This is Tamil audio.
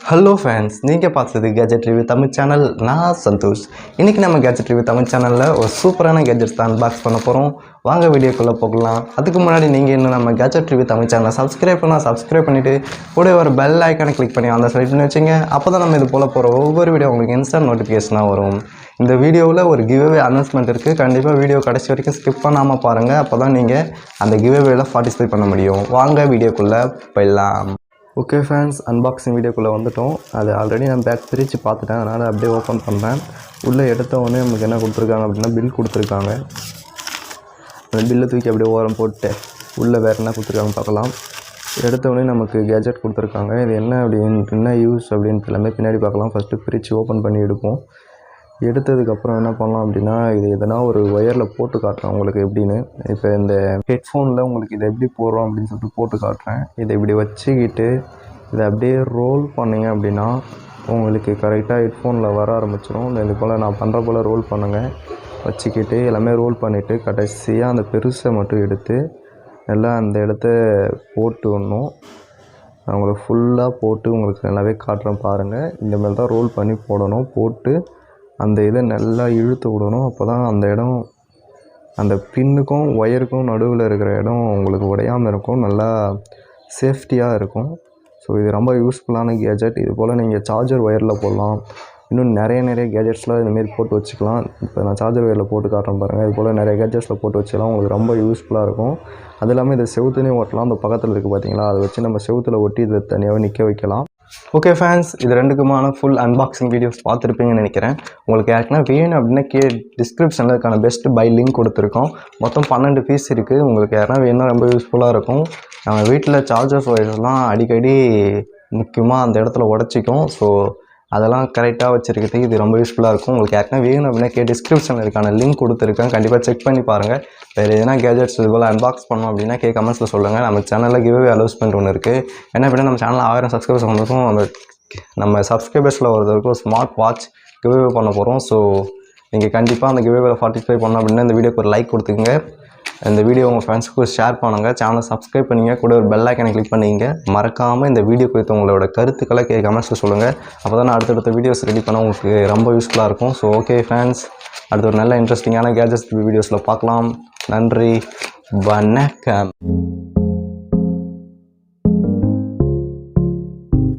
ஹலோ ஃபேன்ஸ், நீங்கள் பார்த்தது கேஜெட் ரிவ்யூ தமிழ் சேனல். நான் சந்தோஷ். இன்றைக்கி நம்ம கேஜெட் ரிவ்யூ தமிழ் சேனலில் ஒரு சூப்பரான கேஜெட்ஸ் தான் அன்பாக்ஸ் பண்ண போகிறோம். வாங்க வீடியோக்குள்ளே போகலாம். அதுக்கு முன்னாடி நீங்கள் இன்னும் நம்ம கேஜெட் ரிவ்யூ தமிழ் சேனலை சப்ஸ்கிரைப் பண்ணிவிட்டு கூட ஒரு பெல் ஐக்கானை கிளிக் பண்ணி அந்த செலக்ட் பண்ணி வச்சுங்க. அப்போ தான் நம்ம இது போல் போகிற ஒவ்வொரு வீடியோ உங்களுக்கு இன்ஸ்டன்ட் நோட்டிஃபிகேஷனாக வரும். இந்த வீடியோவில் ஒரு கிவ்அவே அனௌன்ஸ்மெண்ட் இருக்குது. கண்டிப்பாக வீடியோ கடைசி வரைக்கும் ஸ்கிப் பண்ணாமல் பாருங்கள். அப்போ தான் நீங்கள் அந்த கிவ்அவேல பார்ட்டிசிபேட் பண்ண முடியும். வாங்க வீடியோக்குள்ளே போயிடலாம். ஓகே ஃபேன்ஸ், அன்பாக்சிங் வீடியோக்குள்ளே வந்துட்டோம். அது ஆல்ரெடி நான் பேக் பிரித்து பார்த்துட்டேன், அதனால் அப்படியே ஓப்பன் பண்ணுறேன். உள்ளே எடுத்த உடனே நமக்கு என்ன கொடுத்துருக்காங்க அப்படின்னா பில் கொடுத்துருக்காங்க. அந்த பில்லை தூக்கி அப்படியே ஓரம் போட்டு உள்ளே வேறு என்ன கொடுத்துருக்காங்க பார்க்கலாம். எடுத்த உடனே நமக்கு கேஜெட் கொடுத்துருக்காங்க. இது என்ன அப்படின்ட்டு என்ன யூஸ் அப்படின்ட்டு எல்லாமே பின்னாடி பார்க்கலாம். ஃபஸ்ட்டு பிரித்து ஓப்பன் பண்ணி எடுப்போம். எடுத்ததுக்கப்புறம் என்ன பண்ணலாம் அப்படின்னா, இது எதனா ஒரு ஒயரில் போட்டு காட்டுறேன் உங்களுக்கு எப்படின்னு. இப்போ இந்த ஹெட்ஃபோனில் உங்களுக்கு இதை எப்படி போடுறோம் அப்படின்னு சொல்லிட்டு போட்டு காட்டுறேன். இதை இப்படி வச்சுக்கிட்டு இதை அப்படியே ரோல் பண்ணிங்க அப்படின்னா உங்களுக்கு கரெக்டாக ஹெட்ஃபோனில் வர ஆரம்பிச்சிடும். இது போல் நான் பண்ணுற போல் ரோல் பண்ணுங்கள். வச்சுக்கிட்டு எல்லாமே ரோல் பண்ணிவிட்டு கடைசியாக அந்த பெருசை மட்டும் எடுத்து நல்லா அந்த இடத்த போட்டு விடணும். நான் உங்களுக்கு ஃபுல்லாக போட்டு உங்களுக்கு நல்லாவே காட்டுறேன் பாருங்கள். இந்த மாதிரி தான் ரோல் பண்ணி போடணும். போட்டு அந்த இதை நல்லா இழுத்து விடணும். அப்போ தான் அந்த இடம் அந்த பின்னுக்கும் ஒயருக்கும் நடுவில் இருக்கிற இடம் உங்களுக்கு உடையாமல் இருக்கும், நல்லா சேஃப்டியாக இருக்கும். ஸோ இது ரொம்ப யூஸ்ஃபுல்லான கேஜெட். இது போல் நீங்கள் சார்ஜர் ஒயரில் போடலாம். இன்னும் நிறைய கேஜெட்ஸ்லாம் இதுமாரி போட்டு வச்சுக்கலாம். இப்போ நான் சார்ஜர் ஒயரில் போட்டு காட்டுறேன் பாருங்கள். இது போல் நிறைய கேஜெட்ஸில் போட்டு வச்சுக்கலாம். உங்களுக்கு ரொம்ப யூஸ்ஃபுல்லாக இருக்கும். அது இல்லாமல் இதை செவுத்துலேயும் ஓட்டலாம். அந்த பக்கத்தில் இருக்குது பார்த்தீங்களா, அதை வச்சு நம்ம செவுத்தில் ஒட்டி இதை தனியாகவே நிற்க வைக்கலாம். ஓகே ஃபேன்ஸ், இது ரெண்டுக்குமான ஃபுல் அன்பாக்சிங் வீடியோஸ் பார்த்துருப்பீங்கன்னு நினைக்கிறேன். உங்களுக்கு யாருக்குன்னா வேணும் அப்படின்னா டிஸ்கிரிப்ஷனில் இதுக்கான பெஸ்ட் பை லிங்க் கொடுத்துருக்கோம். மொத்தம் 12 பீஸ் இருக்குது. உங்களுக்கு யாருன்னா வேணும்னா ரொம்ப யூஸ்ஃபுல்லாக இருக்கும். நம்ம வீட்டில் சார்ஜர் ஒயர்ஸ்லாம் அடிக்கடி முக்கியமாக அந்த இடத்துல உடச்சிக்கும். ஸோ அதெல்லாம் கரெக்டாக வச்சுருக்கிறதுக்கு இது ரொம்ப யூஸ்ஃபுல்லாக இருக்கும். உங்களுக்கு யாருக்குன்னா வேணும் அப்படின்னா டிஸ்கிரிப்ஷனில் இதுக்கான லிங்க் கொடுத்துருக்கேன். கண்டிப்பாக செக் பண்ணி பாருங்கள். வேறு எதுனா கேஜெட்ஸ் இது போல் அன்பாக்ஸ் பண்ணோம் அப்படின்னா கமெண்ட்ஸில் சொல்லுங்கள். நம்ம சேனலில் கிவ்அவே அனௌன்ஸ்மெண்ட் ஒன்று இருக்குது. என்ன அப்படின்னா நம்ம சேனலில் 1000 சப்ஸ்கிரைபர்ஸ் வந்திருக்கும். நம்ம சப்ஸ்கிரைபர்ஸில் ஒருத்தருக்கும் ஸ்மார்ட் வாட்ச் கிவ்அவே பண்ண போகிறோம். ஸோ நீங்கள் கண்டிப்பாக அந்த கிவ்அவேல பார்ட்டிசிபேட் பண்ணோம் அப்படின்னா இந்த வீடியோக்கு ஒரு லைக் கொடுத்துங்க. இந்த வீடியோ உங்கள் ஃப்ரெண்ட்ஸுக்கு ஷேர் பண்ணுங்கள். சேனலை சப்ஸ்கிரைப் பண்ணிங்க. கூட ஒரு பெல் ஐக்கானை கிளிக் பண்ணிங்க. மறக்காமல் இந்த வீடியோ குறித்து உங்களோட கருத்துக்களை கமெண்ட்ஸில் சொல்லுங்கள். அப்போ தான் நான் அடுத்தடுத்த வீடியோஸ் ரெடி பண்ண உங்களுக்கு ரொம்ப யூஸ்ஃபுல்லாக இருக்கும். ஸோ ஓகே ஃப்ரெண்ட்ஸ், அடுத்த ஒரு நல்ல இன்ட்ரெஸ்டிங்கான கேஜெட்ஸ் வீடியோஸில் பார்க்கலாம். நன்றி, வணக்கம்.